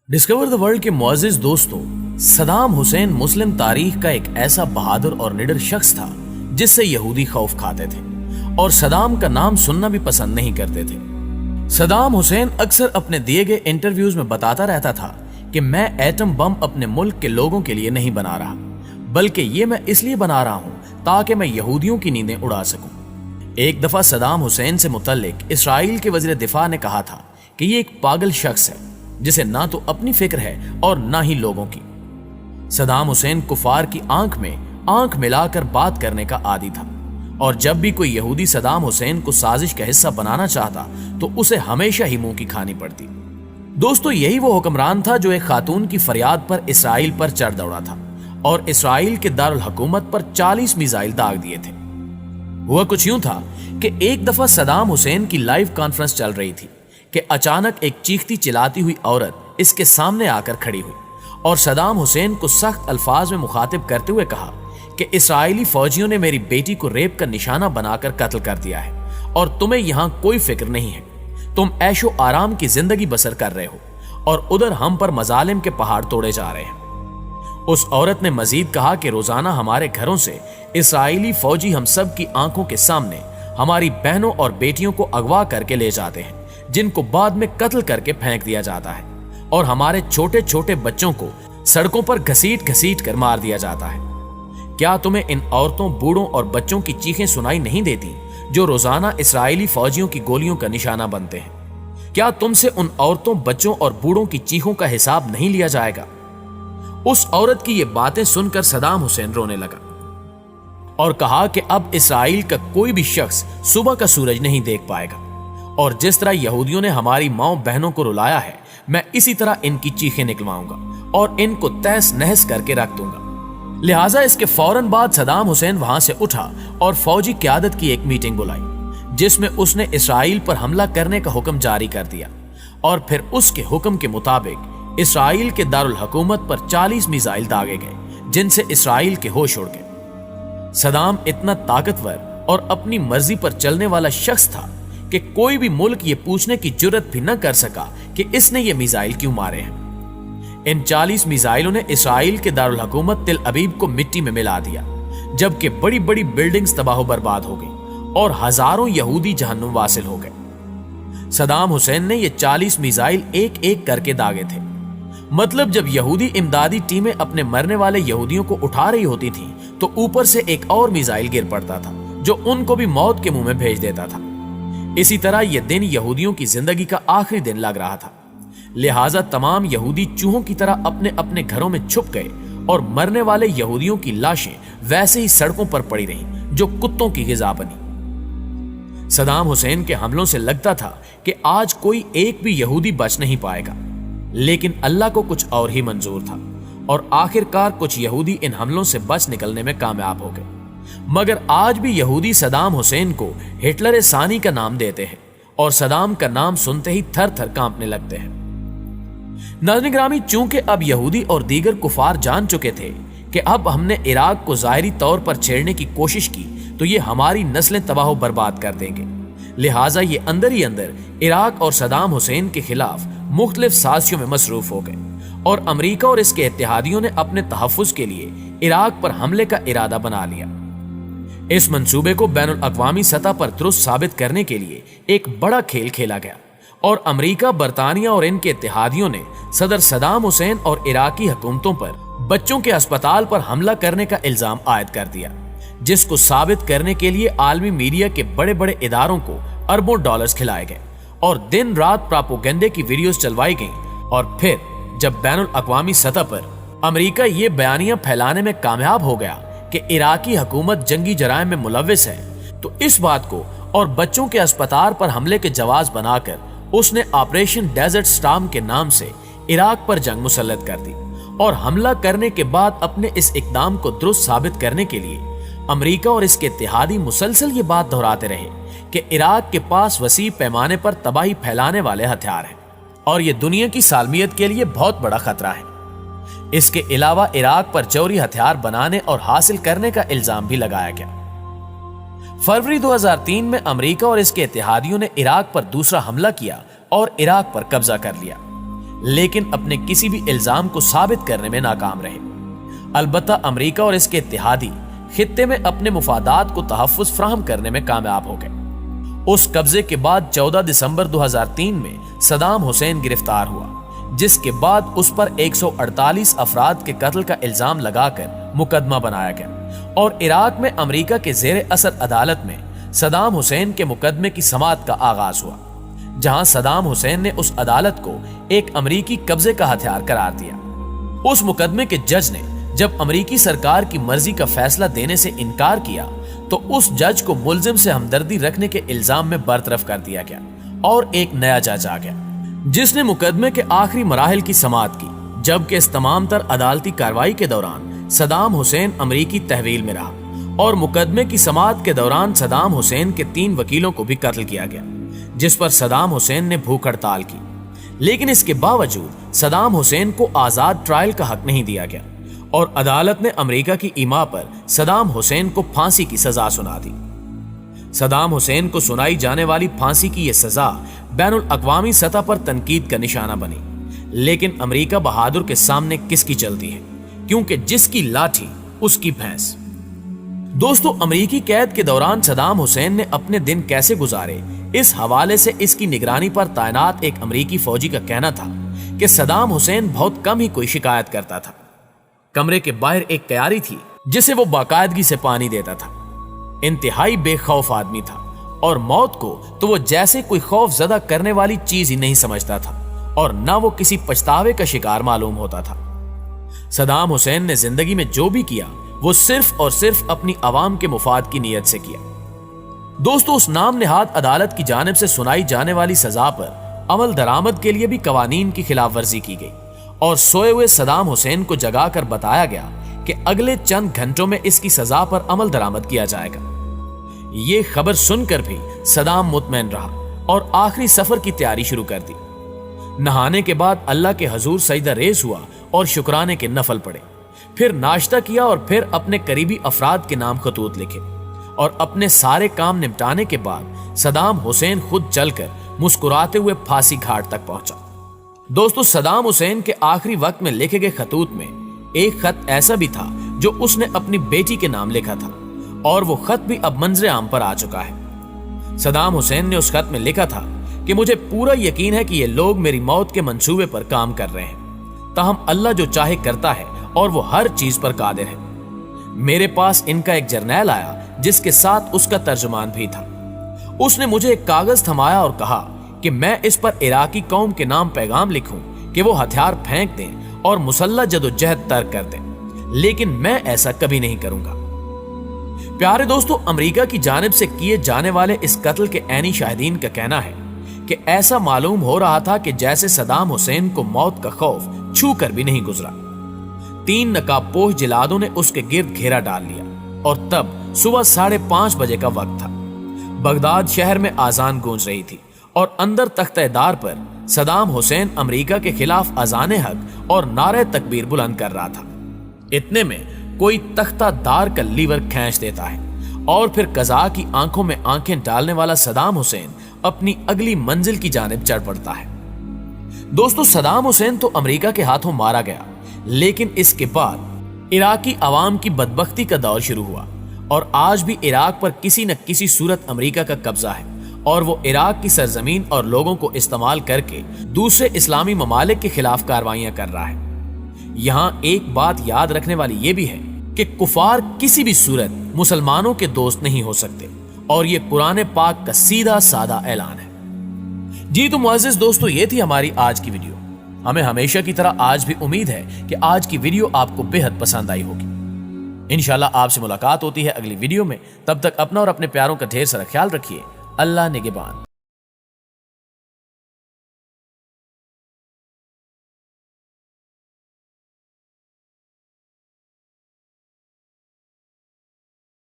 Discover the world के मुअज़्ज़िज़ दोस्तों, सदाम हुसैन मुस्लिम तारीख का एक ऐसा बहादुर और निडर शख्स था जिससे यहूदी खौफ खाते थे और सदाम का नाम सुनना भी पसंद नहीं करते थे। सदाम हुसैन अक्सर अपने दिए गए इंटरव्यूज में बताता रहता था कि मैं एटम बम अपने मुल्क के लोगों के लिए नहीं बना रहा, बल्कि ये मैं इसलिए बना रहा हूं ताकि मैं यहूदियों की नींदें उड़ा सकूं। एक दफा सदाम हुसैन से मुतल्लिक इसराइल के वज़ीर दिफा ने कहा था कि ये एक पागल शख्स है जिसे ना तो अपनी फिक्र है और ना ही लोगों की। सदाम हुसैन कुफार की आंख में आंख मिलाकर बात करने का आदी था और जब भी कोई यहूदी सदाम हुसैन को साजिश का हिस्सा बनाना चाहता तो उसे हमेशा ही मुंह की खानी पड़ती। दोस्तों, यही वो हुक्मरान था जो एक खातून की फरियाद पर इसराइल पर चढ़ दौड़ा था और इसराइल के दारुल हुकूमत पर 40 मिसाइल दाग दिए थे। हुआ कुछ यूं था कि एक दफा सदाम हुसैन की लाइव कॉन्फ्रेंस चल रही थी कि अचानक एक चीखती चिल्लाती हुई औरत इसके सामने आकर खड़ी हुई और सदाम हुसैन को सख्त अल्फाज में मुखातिब करते हुए कहा कि इसराइली फौजियों ने मेरी बेटी को रेप का निशाना बनाकर कत्ल कर दिया है और तुम्हें यहां कोई फिक्र नहीं है। तुम ऐशो आराम की जिंदगी बसर कर रहे हो और उधर हम पर मजालिम के पहाड़ तोड़े जा रहे हैं। उस औरत ने मजीद कहा कि रोजाना हमारे घरों से इसराइली फौजी हम सब की आंखों के सामने हमारी बहनों और बेटियों को अगवा करके ले जाते हैं, जिनको बाद में कत्ल करके फेंक दिया जाता है और हमारे छोटे छोटे बच्चों को सड़कों पर घसीट घसीट कर मार दिया जाता है। क्या तुम्हें इन औरतों, बूढ़ों और बच्चों की चीखें सुनाई नहीं देती जो रोजाना इसराइली फौजियों की गोलियों का निशाना बनते हैं? क्या तुमसे उन औरतों, बच्चों और बूढ़ों की चीखों का हिसाब नहीं लिया जाएगा? उस औरत की ये बातें सुनकर सदाम हुसैन रोने लगा और कहा कि अब इसराइल का कोई भी शख्स सुबह का सूरज नहीं देख पाएगा और जिस तरह यहूदियों ने हमारी माओ बहनों को रुलाया है, मैं इसी तरह इनकी चीखें निकलवाऊंगा और इनको तहस नहस करके रख दूंगा। लिहाजा इसके फौरन बाद सदाम हुसैन वहां से उठा और फौजी क़यादत की एक मीटिंग बुलाई जिसमें उसने इसराइल पर हमला करने का हुक्म जारी कर दिया और फिर उसके हुक्म के मुताबिक इसराइल के दारुल हुकूमत पर 40 मिसाइल दागे गए जिनसे इसराइल के होश उड़ गए। सदाम इतना ताकतवर और अपनी मर्जी पर चलने वाला शख्स था कि कोई भी मुल्क ये पूछने की जुर्रत भी न कर सका कि इसने ये मिसाइल क्यों मारे हैं। इन 40 मिसाइलों ने इसराइल के दारुल हुकूमत तिल अबीब को मिट्टी में मिला दिया, जबकि बड़ी बड़ी बिल्डिंग्स तबाह बर्बाद हो गई और हजारों यहूदी जहन्नुम वासिल हो गए। सदाम हुसैन ने ये 40 मिसाइल एक एक करके दागे थे। मतलब जब यहूदी इमदादी टीमें अपने मरने वाले यहूदियों को उठा रही होती थी तो ऊपर से एक और मिसाइल गिर पड़ता था जो उनको भी मौत के मुंह में भेज देता था। इसी तरह यह दिन यहूदियों की जिंदगी का आखिरी दिन लग रहा था। लिहाजा तमाम यहूदी चूहों की तरह अपने अपने घरों में छुप गए और मरने वाले यहूदियों की लाशें वैसे ही सड़कों पर पड़ी रहीं जो कुत्तों की गिज़ा बनी। सदाम हुसैन के हमलों से लगता था कि आज कोई एक भी यहूदी बच नहीं पाएगा, लेकिन अल्लाह को कुछ और ही मंजूर था और आखिरकार कुछ यहूदी इन हमलों से बच निकलने में कामयाब हो गए। मगर आज भी यहूदी सदाम हुसैन को हिटलर सानी का नाम देते हैं और सदाम का नाम सुनते ही थर थर कांपने लगते हैं। नाज़रीन ग्रामी, चूंकि अब यहूदी और दीगर कुफार जान चुके थे कि अब हमने इराक को ज़ाहिरी तौर पर छेड़ने की कोशिश की तो ये हमारी नस्लें तबाह बर्बाद कर देंगे, लिहाजा ये अंदर ही अंदर इराक और सदाम हुसैन के खिलाफ मुख्तलिफ साजिशों में मसरूफ हो गए और अमरीका और इसके इत्तेहादियों ने अपने तहफ़्फ़ुज़ के लिए इराक पर हमले का इरादा बना लिया। इस मंसूबे को बैनुल अक़वामी सतह पर दुरुस्त साबित करने के लिए एक बड़ा खेल खेला गया और अमरीका, बरतानिया और इनके इत्तेहादियों ने सदर सदाम हुसैन और इराकी हुकूमतों पर बच्चों के अस्पताल पर हमला करने का इल्जाम आयद कर दिया, जिसको साबित करने के लिए आलमी मीडिया के बड़े बड़े इदारों को अरबों डॉलर्स खिलाए गए और दिन रात प्रोपेगेंडे की वीडियोस चलवाई गईं। और फिर जब बैनुल अक़वामी सतह पर अमरीका ये बयानियां फैलाने में कामयाब हो गया कि इराकी हुकूमत जंगी जराइम में मुलव्विस है, तो इस बात को और बच्चों के अस्पताल पर हमले के जवाज बनाकर उसने ऑपरेशन डेजर्ट स्टॉर्म के नाम से इराक पर जंग मुसल्लत कर दी और हमला करने के बाद अपने इस इक़दाम को दुरुस्त साबित करने के लिए अमरीका और इसके इत्तेहादी मुसलसल ये बात दोहराते रहे कि इराक के पास वसी पैमाने पर तबाही फैलाने वाले हथियार हैं और ये दुनिया की सालमियत के लिए बहुत बड़ा खतरा है। इसके अलावा इराक पर जौहरी हथियार बनाने और हासिल करने का इल्जाम भी लगाया गया। फरवरी 2003 में अमेरिका और इसके इत्तेहादियों ने इराक पर दूसरा हमला किया और इराक पर कब्जा कर लिया। लेकिन अपने किसी भी इल्जाम को साबित करने में नाकाम रहे। अलबत्ता अमेरिका और इसके इत्तेहादी खित्ते में अपने मुफादात को तहफ्फुज़ फराहम करने में कामयाब हो गए। उस कब्जे के बाद 14 दिसंबर 2003 में सदाम हुसैन गिरफ्तार हुआ, जिसके बाद उस पर 148 अफराद के कत्ल का इल्जाम लगाकर मुकदमा बनाया गया और इराक में अमेरिका के जेर असर अदालत में सदाम हुसैन के मुकदमे की समाअत का आगाज हुआ, जहां सदाम हुसैन ने उस अदालत को एक अमेरिकी कब्जे का हथियार करार दिया। उस मुकदमे के जज ने जब अमेरिकी सरकार की मर्जी का फैसला देने से इनकार किया तो उस जज को मुल्जिम से हमदर्दी रखने के इल्जाम में बरतरफ कर दिया गया और एक नया जज आ गया, जिसने मुकदमे के आखिरी मराहिल की समाअत की, जबकि इस तमाम तर अदालती कार्रवाई के दौरान सदाम हुसैन अमेरिकी तहवील में रहा और मुकदमे की समाअत के दौरान सदाम हुसैन के 3 वकीलों को भी कत्ल किया गया, जिस पर सदाम हुसैन ने भूख हड़ताल की। लेकिन इसके बावजूद सदाम हुसैन को आजाद ट्रायल का हक नहीं दिया गया और अदालत ने अमेरिका की ईमा पर सदाम हुसैन को फांसी की सजा सुना दी। सदाम हुसैन को सुनाई जाने वाली फांसी की यह सजा बैनुल अक़वामी सतह पर तनकीद का निशाना बनी, लेकिन अमेरिका बहादुर के सामने किसकी चलती है, क्योंकि जिसकी लाठी उसकी भैंस। दोस्तों, अमेरिकी कैद के दौरान सदाम हुसैन ने अपने दिन कैसे गुजारे, इस हवाले से इसकी निगरानी पर तैनात एक अमेरिकी फौजी का कहना था कि सदाम हुसैन बहुत कम ही कोई शिकायत करता था। कमरे के बाहर एक क्यारी थी जिसे वो बाकायदगी से पानी देता था। इंतहाई बेखौफ आदमी था और मौत को तो वो जैसे कोई खौफ ज़दा करने वाली चीज ही नहीं समझता था और ना वो किसी पछतावे का शिकार मालूम होता था। सदाम हुसैन ने जिंदगी में जो भी किया वो सिर्फ और सिर्फ अपनी आवाम के मुफाद की नीयत से किया। दोस्तों, उस नाम निहाद अदालत की जानिब से सुनाई जाने वाली सजा पर अमल दरामद के लिए भी कवानीन की खिलाफ वर्जी की गई और सोए हुए सदाम हुसैन को जगाकर बताया गया कि अगले चंद घंटों में इसकी सजा पर अमल दरामद किया जाएगा। ये खबर सुनकर भी सदाम मुतमैन रहा और आखिरी सफर की तैयारी शुरू कर दी। नहाने के बाद अल्लाह के हजूर सजदा रेज़ हुआ और शुक्राने के नफल पड़े, फिर नाश्ता किया और फिर अपने करीबी अफराद के नाम खतूत लिखे और अपने सारे काम निपटाने के बाद सदाम हुसैन खुद चलकर मुस्कुराते हुए फांसी घाट तक पहुंचा। दोस्तों, सदाम हुसैन के आखिरी वक्त में लिखे गए खतूत में एक खत ऐसा भी था जो उसने अपनी बेटी के नाम लिखा था और वो खत भी अब मंजरे आम पर आ चुका है। सदाम हुसैन ने उस खत में लिखा था कि मुझे पूरा यकीन है कि ये लोग मेरी मौत के मंसूबे पर काम कर रहे हैं, ताहम अल्लाह जो चाहे करता है और वो हर चीज पर कादिर है। मेरे पास इनका एक जर्नैल आया जिसके साथ उसका तर्जुमान भी था। उसने मुझे एक कागज थमाया और कहा कि मैं इस पर इराकी कौम के नाम पैगाम लिखूं कि वो हथियार फेंक दें और मुसल्लह जदोजहद तर्क कर दें, लेकिन मैं ऐसा कभी नहीं करूंगा। प्यारे दोस्तों, अमेरिका की जानिब से किए जाने वाले इस कत्ल के ऐनी शाहिदीन का कहना है कि ऐसा मालूम हो रहा था कि जैसे सदाम हुसैन को मौत का खौफ छू कर भी नहीं गुजरा। 3 नकाबपोश जिलादों ने उसके गिर्द घेरा डाल लिया और तब सुबह 5:30 बजे का वक्त था। बगदाद शहर में आजान गूंज रही थी और अंदर तख्तेदार पर सदाम हुसैन अमेरिका के खिलाफ अजान हक और नारे तकबीर बुलंद कर रहा था। इतने में कोई तख्तादार का लीवर खींच देता है और फिर कज़ा की आंखों में आंखें डालने वाला सदाम हुसैन अपनी अगली मंजिल की जानिब चढ़ पड़ता है। दोस्तों, सदाम हुसैन तो अमेरिका के हाथों मारा गया, लेकिन इसके बाद इराकी अवाम की बदबख्ती का दौर शुरू हुआ और आज भी इराक पर किसी न किसी सूरत अमेरिका का कब्जा है और वो इराक की सरजमीन और लोगों को इस्तेमाल करके दूसरे इस्लामी ममालिक के खिलाफ कार्रवाइयां कर रहा है। यहां एक बात याद रखने वाली ये भी है कि कुफार किसी भी सूरत मुसलमानों के दोस्त नहीं हो सकते और ये कुरान पाक का सीधा साधा ऐलान है। जी तो मुअज़्ज़िज़ दोस्तों, ये थी हमारी आज की वीडियो। हमें हमेशा की तरह आज भी उम्मीद है कि आज की वीडियो आपको बेहद पसंद आई होगी। इंशाल्लाह आपसे मुलाकात होती है अगली वीडियो में। तब तक अपना और अपने प्यारों का ढेर सारा ख्याल रखिए। अल्लाह निगहबान।